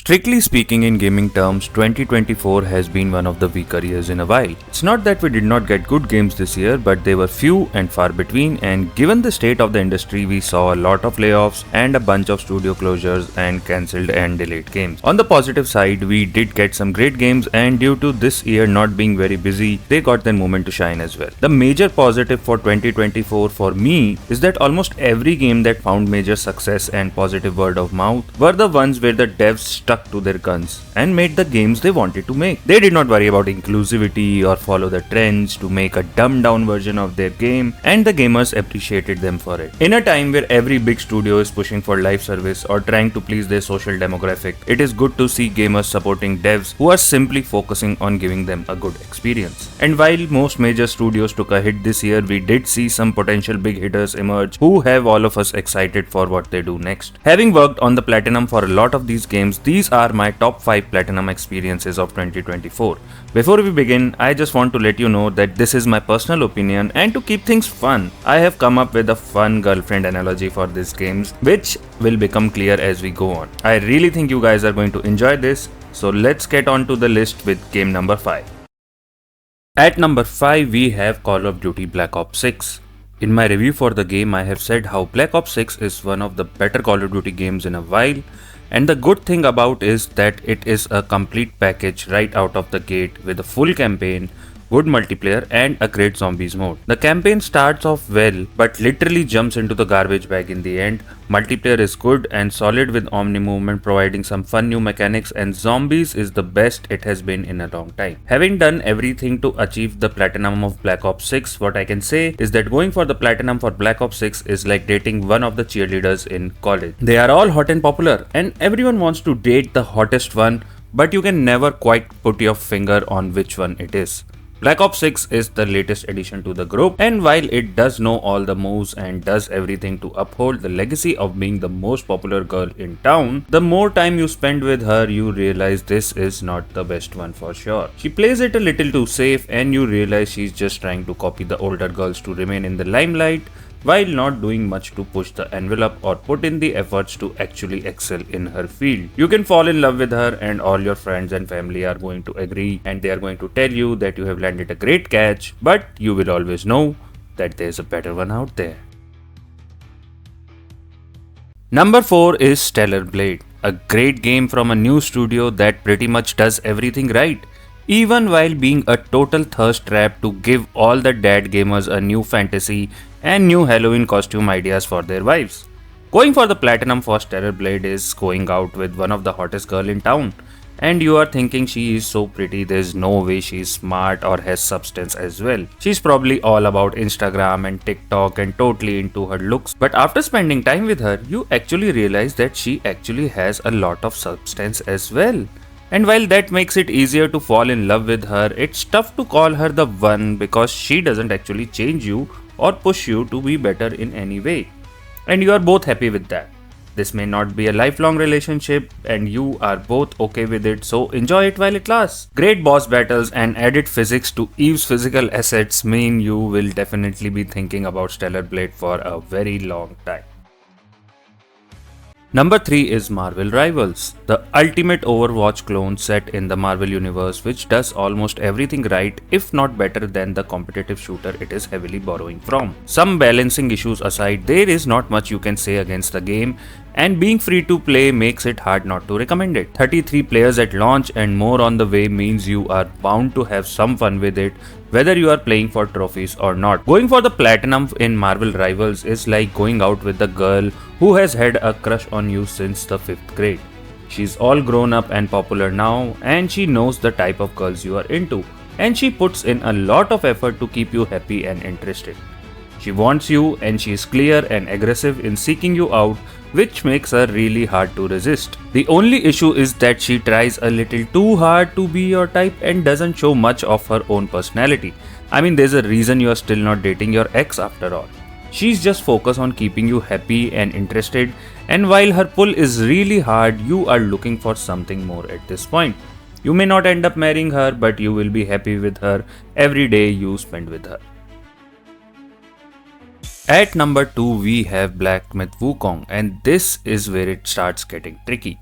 Strictly speaking, in gaming terms, 2024 has been one of the weaker years in a while. It's not that we did not get good games this year, but they were few and far between, and given the state of the industry, we saw a lot of layoffs and a bunch of studio closures and cancelled and delayed games. On the positive side, we did get some great games, and due to this year not being very busy, they got their moment to shine as well. The major positive for 2024 for me is that almost every game that found major success and positive word of mouth were the ones where the devs stuck to their guns and made the games they wanted to make. They did not worry about inclusivity or follow the trends to make a dumbed down version of their game, and the gamers appreciated them for it. In a time where every big studio is pushing for live service or trying to please their social demographic, it is good to see gamers supporting devs who are simply focusing on giving them a good experience. And while most major studios took a hit this year, we did see some potential big hitters emerge who have all of us excited for what they do next. Having worked on the platinum for a lot of these games, these are my top 5 platinum experiences of 2024. Before we begin, I just want to let you know that this is my personal opinion, and to keep things fun, I have come up with a fun girlfriend analogy for these games, which will become clear as we go on. I really think you guys are going to enjoy this, so let's get on to the list with game number 5. At number 5, we have Call of Duty Black Ops 6. In my review for the game, I have said how Black Ops 6 is one of the better Call of Duty games in a while, and the good thing about is that it is a complete package right out of the gate with a full campaign, good multiplayer and a great zombies mode. The campaign starts off well but literally jumps into the garbage bag in the end. Multiplayer is good and solid with Omni movement providing some fun new mechanics, and zombies is the best it has been in a long time. Having done everything to achieve the platinum of Black Ops 6, what I can say is that going for the platinum for Black Ops 6 is like dating one of the cheerleaders in college. They are all hot and popular and everyone wants to date the hottest one, but you can never quite put your finger on which one it is. Black Ops 6 is the latest addition to the group, and while it does know all the moves and does everything to uphold the legacy of being the most popular girl in town, the more time you spend with her, you realize this is not the best one for sure. She plays it a little too safe, and you realize she's just trying to copy the older girls to remain in the limelight, while not doing much to push the envelope or put in the efforts to actually excel in her field. You can fall in love with her and all your friends and family are going to agree, and they are going to tell you that you have landed a great catch, but you will always know that there's a better one out there. Number 4 is Stellar Blade, a great game from a new studio that pretty much does everything right, even while being a total thirst trap to give all the dad gamers a new fantasy and new Halloween costume ideas for their wives. Going for the platinum for Stellar Blade is going out with one of the hottest girl in town, and you are thinking she is so pretty, there's no way she's smart or has substance as well. She's probably all about Instagram and TikTok and totally into her looks, but after spending time with her, you actually realize that she actually has a lot of substance as well. And while that makes it easier to fall in love with her, it's tough to call her the one because she doesn't actually change you or push you to be better in any way. And you are both happy with that. This may not be a lifelong relationship and you are both okay with it, so enjoy it while it lasts. Great boss battles and added physics to Eve's physical assets mean you will definitely be thinking about Stellar Blade for a very long time. Number 3 is Marvel Rivals, the ultimate Overwatch clone set in the Marvel universe, which does almost everything right, if not better than the competitive shooter it is heavily borrowing from. Some balancing issues aside, there is not much you can say against the game, and being free to play makes it hard not to recommend it. 33 players at launch and more on the way means you are bound to have some fun with it, whether you are playing for trophies or not. Going for the platinum in Marvel Rivals is like going out with the girl who has had a crush on you since the 5th grade. She's all grown up and popular now, and she knows the type of girls you are into, and she puts in a lot of effort to keep you happy and interested. She wants you and she is clear and aggressive in seeking you out, which makes her really hard to resist. The only issue is that she tries a little too hard to be your type and doesn't show much of her own personality. I mean, there's a reason you are still not dating your ex after all. She's just focused on keeping you happy and interested, and while her pull is really hard, you are looking for something more at this point. You may not end up marrying her, but you will be happy with her every day you spend with her. At number 2 we have Black Myth Wukong, and this is where it starts getting tricky.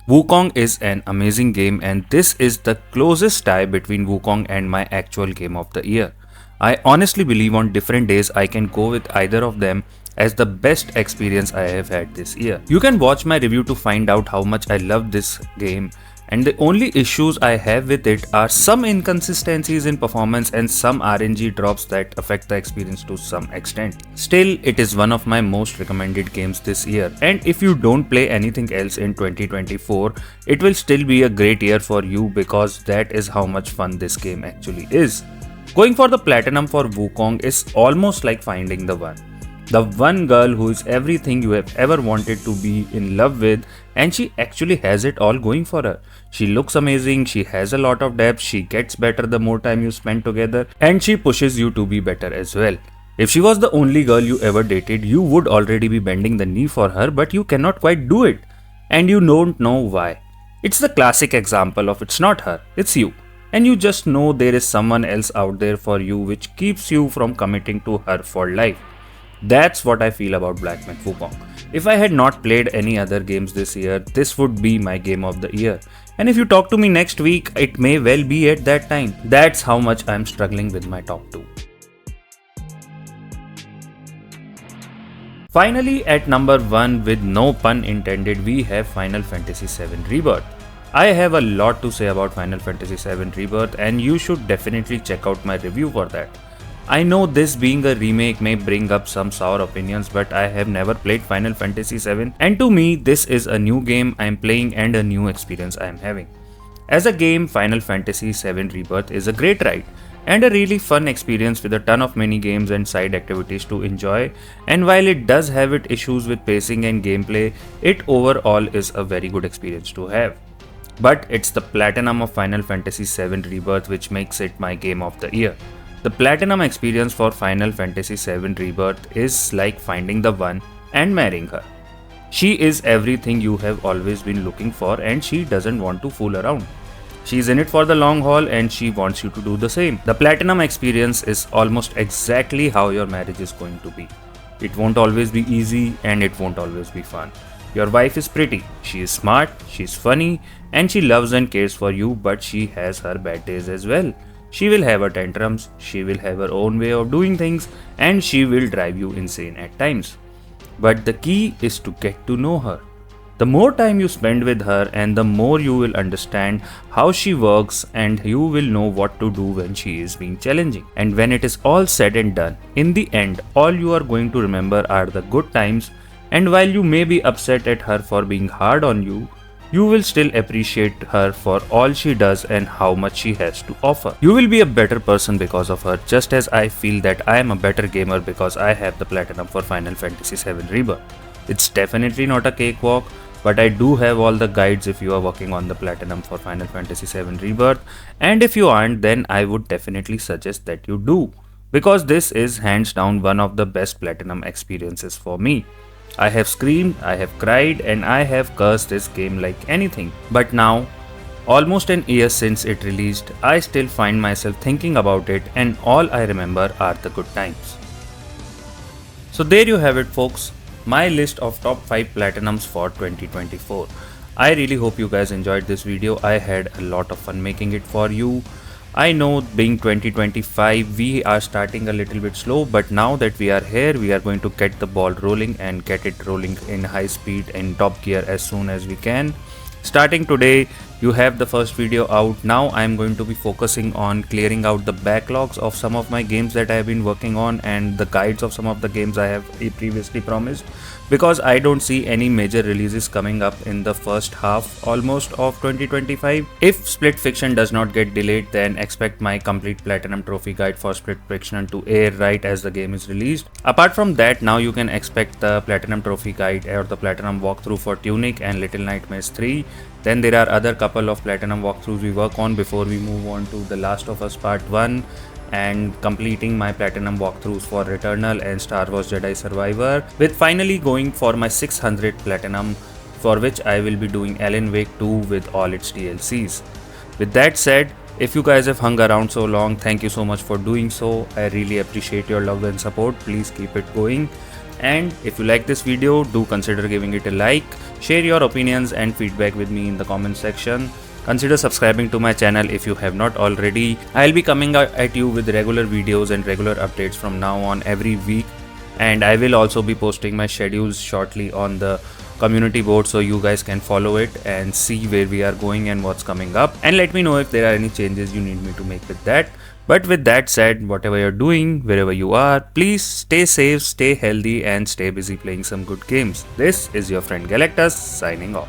Wukong is an amazing game, and this is the closest tie between Wukong and my actual game of the year. I honestly believe on different days I can go with either of them as the best experience I have had this year. You can watch my review to find out how much I love this game, and the only issues I have with it are some inconsistencies in performance and some RNG drops that affect the experience to some extent. Still, it is one of my most recommended games this year, and if you don't play anything else in 2024, it will still be a great year for you because that is how much fun this game actually is. Going for the platinum for Wukong is almost like finding the one. The one girl who is everything you have ever wanted to be in love with, and she actually has it all going for her. She looks amazing, she has a lot of depth, she gets better the more time you spend together, and she pushes you to be better as well. If she was the only girl you ever dated, you would already be bending the knee for her, but you cannot quite do it. And you don't know why. It's the classic example of it's not her, it's you. And you just know there is someone else out there for you which keeps you from committing to her for life. That's what I feel about Black Myth Wukong. If I had not played any other games this year, this would be my game of the year. And if you talk to me next week, it may well be at that time. That's how much I'm struggling with my top 2. Finally, at number 1, with no pun intended, we have Final Fantasy VII Rebirth. I have a lot to say about Final Fantasy VII Rebirth, and you should definitely check out my review for that. I know this being a remake may bring up some sour opinions, but I have never played Final Fantasy VII, and to me this is a new game I am playing and a new experience I am having. As a game, Final Fantasy VII Rebirth is a great ride and a really fun experience with a ton of mini games and side activities to enjoy, and while it does have its issues with pacing and gameplay, it overall is a very good experience to have. But it's the platinum of Final Fantasy VII Rebirth which makes it my game of the year. The platinum experience for Final Fantasy VII Rebirth is like finding the one and marrying her. She is everything you have always been looking for, and she doesn't want to fool around. She's in it for the long haul and she wants you to do the same. The platinum experience is almost exactly how your marriage is going to be. It won't always be easy and it won't always be fun. Your wife is pretty, she is smart, she's funny, and she loves and cares for you, but she has her bad days as well. She will have her tantrums, she will have her own way of doing things, and she will drive you insane at times. But the key is to get to know her. The more time you spend with her, and the more you will understand how she works, and you will know what to do when she is being challenging. And when it is all said and done, in the end, all you are going to remember are the good times, and while you may be upset at her for being hard on you, you will still appreciate her for all she does and how much she has to offer. You will be a better person because of her, just as I feel that I am a better gamer because I have the platinum for Final Fantasy VII Rebirth. It's definitely not a cakewalk, but I do have all the guides if you are working on the platinum for Final Fantasy VII Rebirth, and if you aren't, then I would definitely suggest that you do, because this is hands down one of the best platinum experiences for me. I have screamed, I have cried, and I have cursed this game like anything. But now, almost an year since it released, I still find myself thinking about it, and all I remember are the good times. So there you have it, folks, my list of top 5 platinums for 2024. I really hope you guys enjoyed this video. I had a lot of fun making it for you. I know being 2025 we are starting a little bit slow, but now that we are here, we are going to get the ball rolling and get it rolling in high speed and top gear as soon as we can. Starting today, you have the first video out. Now I am going to be focusing on clearing out the backlogs of some of my games that I have been working on and the guides of some of the games I have previously promised, because I don't see any major releases coming up in the first half almost of 2025. If Split Fiction does not get delayed, then expect my complete platinum trophy guide for Split Fiction to air right as the game is released. Apart from that, now you can expect the platinum trophy guide or the platinum walkthrough for Tunic and Little Nightmares 3. Then there are other couple of platinum walkthroughs we work on before we move on to The Last of Us Part 1 and completing my platinum walkthroughs for Returnal and Star Wars Jedi Survivor, with finally going for my 600th platinum, for which I will be doing Alan Wake 2 with all its DLCs. With that said, If you guys have hung around so long, thank you so much for doing so. I really appreciate your love and support. Please keep it going. And if you like this video, do consider giving it a like. Share your opinions and feedback with me in the comment section. Consider subscribing to my channel if you have not already. I'll be coming at you with regular videos and regular updates from now on every week. And I will also be posting my schedules shortly on the community board so you guys can follow it and see where we are going and what's coming up, and let me know if there are any changes you need me to make with that. But with that said, whatever you're doing, wherever you are, please stay safe, stay healthy, and stay busy playing some good games. This is your friend Galactus signing off.